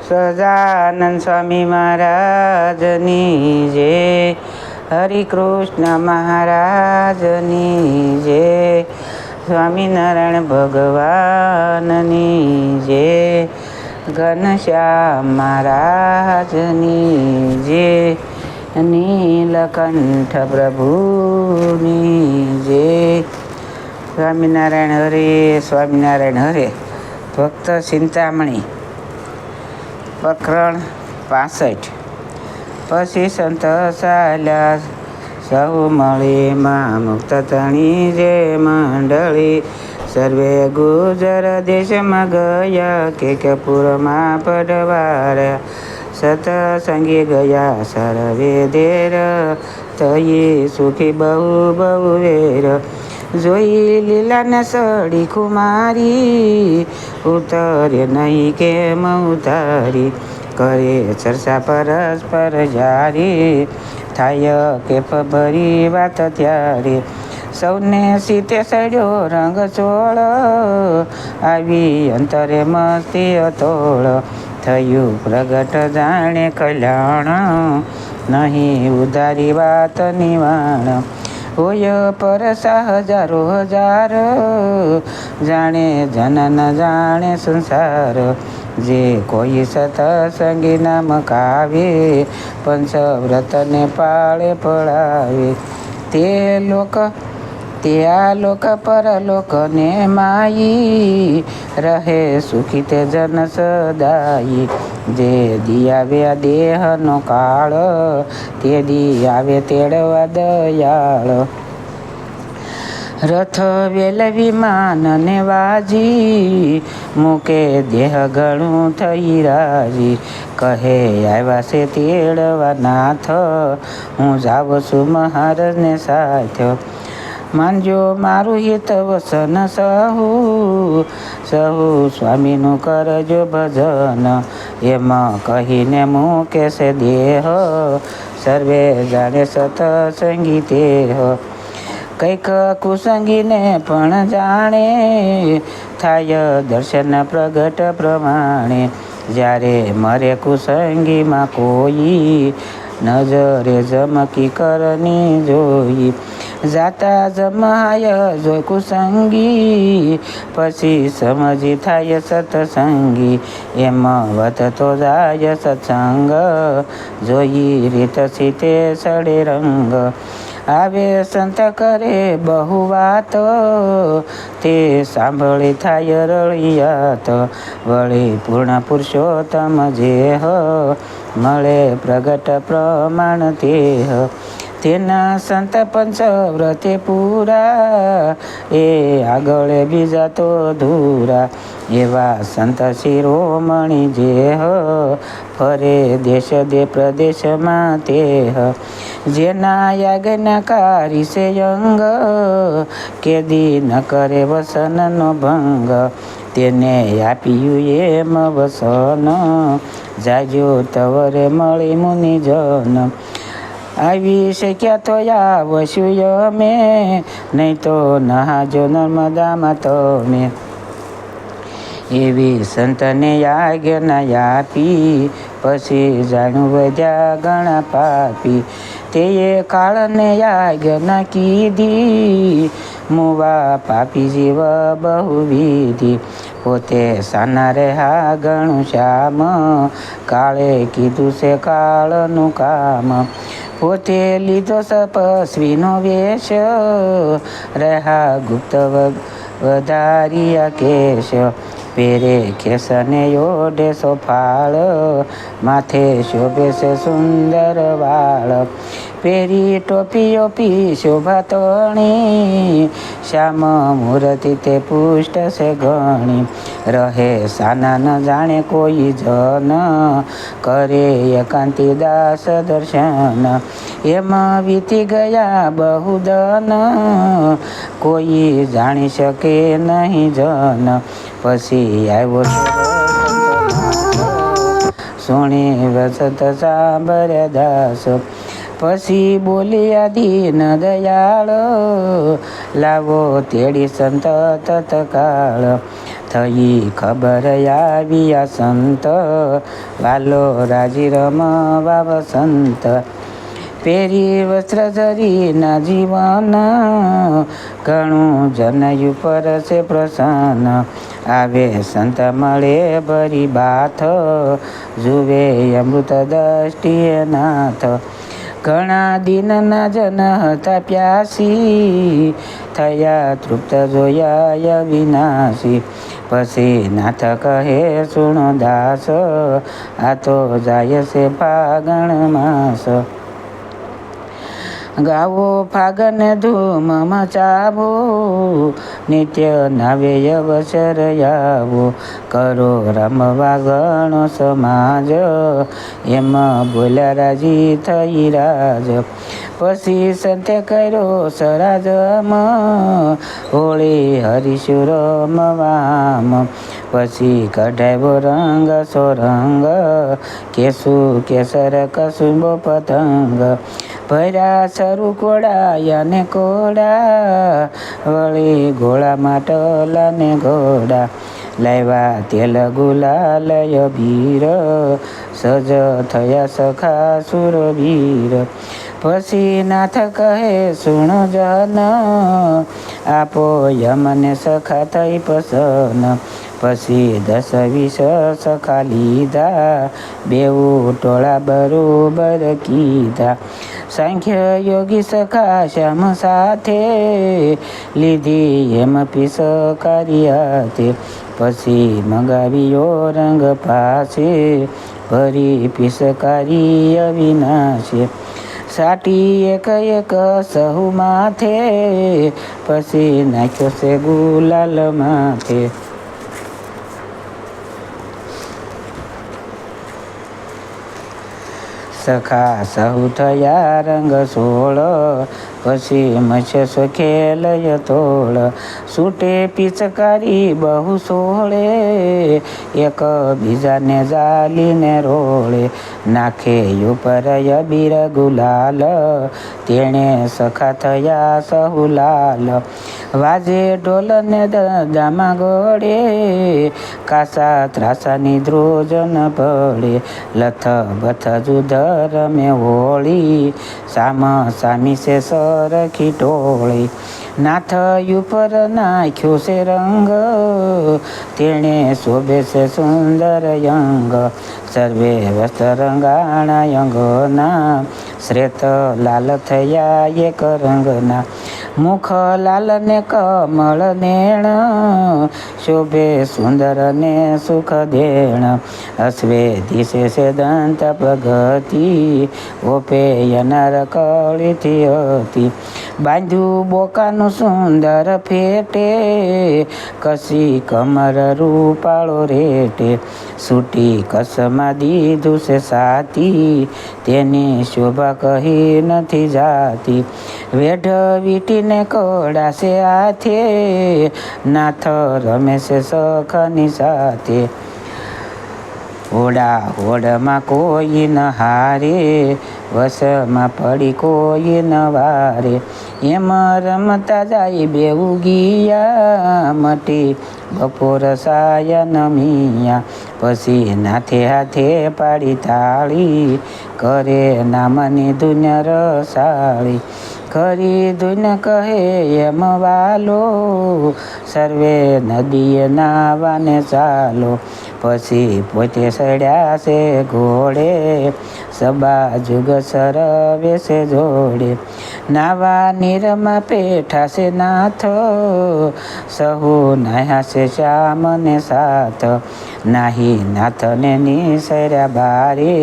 સહજાનંદ સ્વામી મહારાજની જય, હરિકૃષ્ણ મહારાજની જય, સ્વામિનારાયણ ભગવાનની જય, ઘનશ્યામ મહારાજની જય, નીલકંઠ પ્રભુની જય. સ્વામિનારાયણ હરે, સ્વામિનારાયણ હરે. ભક્ત ચિંતામણી પ્રકરણ 65. પછી સંત ચાલ્યા સહુ મળી મા મુક્ત તણી જે મંડળી, સર્વે ગુજર દેશમાં ગયા કે પૂરમાં પડવાર્યા, સતસંગી ગયા સર્વે ધેર, થયે સુખી બહુ બહુ વેર. જોઈ લીલાને સડી કુમારી, ઉતરે નહીં કેમ ઉતારી, કરે ચર્ચા પરસ્પર જારી, થાય કે ભરી વાત ત્યારે. સૌને સીતે સડ્યો રંગ ચોળ, આવી અંતરે મસ્તી અતોળ, થયું પ્રગટ જાણે કલ્યાણ, નહીં ઉધારી વાત નિવાણ. હોય પરસા હજારો હજાર, જાણે જનન જાણે સંસાર, જે કોઈ સતસંગી નામ કાવે, પંચવ્રતને પાળે પડાવે. તે આ લોક પરલોકને માઈ, રહે સુખી તે જન સદાઈ. જે દી આવે દેહનો કાળ, તે દી આવે તેડવા દયાળ. રથ વેલ વિમાન ને વાજી, મૂકે દેહ ઘણું થઈ રાજી. કહે આવ્યા છે તેડવા નાથ, હું જાઉં છું મહારાજને સાથ. માનજો મારું હિત વસન સહુ, સહુ સ્વામીનું કરજો ભજન. એમ કહીને મૂકે છે દેહ, સર્વે જાણે સતસંગી તેહ. કંઈક કુસંગીને પણ જાણે, થાય દર્શન પ્રગટ પ્રમાણે. જ્યારે મરે કુસંગીમાં કોઈ, નજરે જમકી કરની જોઈ. જાતા જમાય જોઈ કુસંગી, પછી સમજી થાય સતસંગી. એમ વધતો જાય સત્સંગ, જોઈ રીત સીતે સડે રંગ. આવે સંત કરે બહુ વાત, તે સાંભળી થાય રળિયાત. વળી પૂર્ણ પુરુષોત્તમ જેહ, મળે પ્રગટ પ્રમાણ તેહ. તેના સંત પંચવ્રતે પૂરા, એ આગળ બીજા તો ધૂરા. એવા સંત શિરોમણી જેહ, ફરે દેશ દે પ્રદેશમાં તેહ. જેના યાજ્ઞાકારી છે અંગ, કેદી ન કરે વસનનો ભંગ. તેને આપ્યું એમ વસન, જાજો તવરે મળી મુનિજન. આવી શક્યા તો આવશું અમે, નહીં તો નહાજો નર્મદામાં તમે. એવી સંતને આજ્ઞા આપી, પછી જાણું વધ્યા ઘણા પાપી. તે કાળને આજ્ઞા કીધી, મુવા પાપી જીવ બહુ વિધિ. પોતે સાના રહ્યા ઘણું શ્યામ, કાળે કીધું છે કાળનું કામ. પોતે લીધો તપસ્વીનો વેશ, રહ્યા ગુપ્ત વધાર્યા કેશ. પેરે ખેસને ઓઢે સોફાળ, માથે શોભે છે સુંદર વાળ. પેરી ટોપીઓ પી શોભા તણી, શ્યામ મૂર્તિ તે પુષ્ટ છે ઘણી. રહે સાના ન જાણે કોઈ જન, કરે એકાંતી દાસ દર્શન. એમ વીતી ગયા બહુ દન, કોઈ જાણી શકે નહીં જન. પછી આવ્યો સુણી વસત સાંભળ્યા દાસ. પછી બોલ્યા દીન દયાળ, લાવો તેડી સંત તત્કાળ. થઈ ખબર આવ્યા સંત, વાલો રાજી રમવા વસંત. પેરી વસ્ત્ર ધરીના જીવન, ઘણું જનયું પરસે પ્રસન્ન. આવે સંત મળે ભરી બાથ, જુએ અમૃત દ્રષ્ટિએ નાથ. ઘણા દિનના જન હતા પ્યાસી, થયા તૃપ્ત જોયા અવિનાશી. પછી નાથ કહે સુણો દાસ, આ તો જાય છે ફાગણ માસ. ગાવો ફાગન ધૂમ મચાવો, નિત્ય નાવે અવસર આવો. કરો રમવા ગણો સમાજ, એમ બોલ્યા રાજી થઈ રાજ. પછી સંતે કર્યો સરાજમ, હોળી હરિશું રમવામ. પછી કઢાવ્યો રંગ સોરંગ, કેસુ કેસર કસુંબો પતંગ. ભર્યા સરું કોડા ને કોડા, વળી ગોળામાં ટલા ને ઘોડા. લાવ્યા તેલ ગુલાલ અબીર, સજ થયા સખા સુરવીર. પછી નાથ કહે સુણો જન, આપો યમને સખા થઈ પસન. પછી 10-20 સખા લીધા, બેઉ ટોળા બરોબર કીધા. સાંખ્ય યોગી સખા શ્યામ સાથે, લીધી એમ પિસકારી હાથે. પછી મંગાવ્યો રંગ પાસે, ભરી પિસકારી અવિનાશે. સાટી એક એક સહુ માથે, પછી નાખ્યો છે ગુલાલ માથે. સખા સહુ થયા રંગ 16, પછી મચ્છસો ખેલય તોળ. છૂટે પિચકારી બહુ સોળે, એક બીજાને જાલીને રોળે. નાખે ઉપર અબીર ગુલાલ, તેણે સખા થયા સહુ લાલ. વાજે ઢોલ ને દામા ગળે, કાસા ત્રાસાની ધ્રોજન પડે. લથ બથ જુદ રમે હોળી, સામ સામી છે સરખી ટોળી. નાથ ઉપર નાખ્યો છે રંગ, તેણે શોભે છે સુંદર યંગ. સર્વે વસ્ત્ર રંગાણા યંગના, શ્રેત લાલ થયા એક રંગના. મુખ લાલ ને કમળ નેણ, શોભે સુંદર ને સુખ દેણ. અશ્વે દિશે છે દંત પ્રગતિ, ઓપે યનર કળીથી હતી. બાંધ્યું બોકાનું સુંદર ફેટે, કસી કમર રૂપાળો રેટે. સૂટી કસમાં દીધું છે સાતી, તેની શોભા કહી નથી જાતી. વેઢ વીટીને કડાશે હાથે, નાથ રમે છે સખની સાથે. હોડા હોડમાં કોઈ ન હારે, વસમાં પડી કોઈ ન વારે. એમ રમતા જાય બેઉ ગિયા, મટી બપોર સાયન મિયા. પછી નાથે હાથે પાડી તાળી, કરે નામની ધૂન રસાળી. ખરી ધૂન કહે એમ વાલો, સર્વે નદીએ નાવાને ચાલો. પછી પોતે સડ્યા છે ઘોડે, સબા જુગ સરવે છે જોડે. નાવા નીરમાં પેઠા છે નાથ, સહુ નાહ્યા છે શ્યામ ને સાથ. નાહી નાથને નિસર્યા બારે,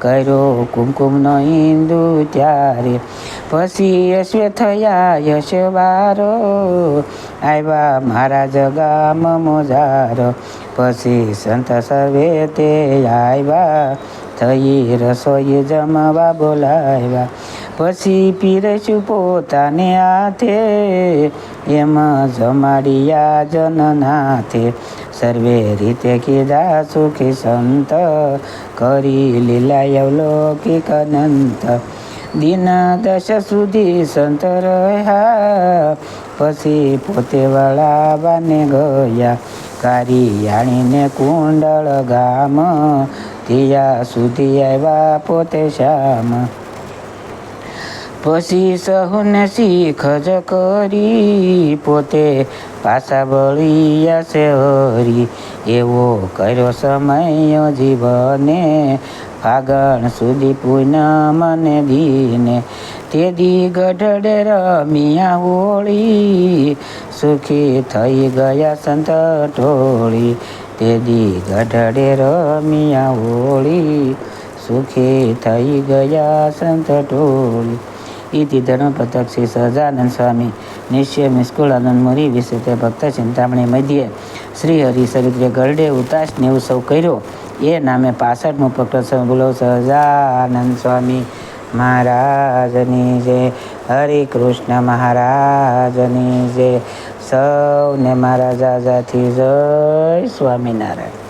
કર્યો કુમકુમનો હિંદુ ત્યારે. પછી અશ્વે થયા યશવારો, આવ્યા મહારાજ ગામ મોજાર. પછી સંત સર્વે તે આવ્યા, થઈ રસોઈ જમવા બોલાવ્યા. પછી પીરસ્યું પોતાને હાથે, એમ જમાડિયા જનનાથે. સર્વે રીતે કીધા સુખી સંત, કરી લીલા અવલૌકિક અનંત. દિન 10 સુધી સંત રહ્યા, પછી પોતે વળાવાને ગયા. કારિયાણીને કુંડળ ગામ ત્યાં સુધી આવ્યા પોતે શ્યામ. પછી સહુને શીખ જ કરી પોતે પાછા બળિયા છે હરી. એવો કર્યો સમય જીવને ફાગણ સુધી પૂનમને દીને. તે દી ગઢડે રમિયા હોળી સુખી થઈ ગયા સંત ટોળી. તે દી ગઢડે રમિયા હોળી સુખી થઈ ગયા સંત ટોળી. ઇતિ ધર્મપતક શ્રી સહજાનંદ સ્વામી નિશ્ચય નિષ્કુળાનંદ મુરી વિશે તે ભક્ત ચિંતામણી મધ્યે શ્રી હરિચરિત્રે ગરડે ઉતાસને ઉત્સવ કર્યો. એ નામે 65મો પ્રકટ. બોલો સહજાનંદ સ્વામી મહારાજની જય. હરે કૃષ્ણ મહારાજની જય. સૌને મારા જાજાથી જય સ્વામિનારાયણ.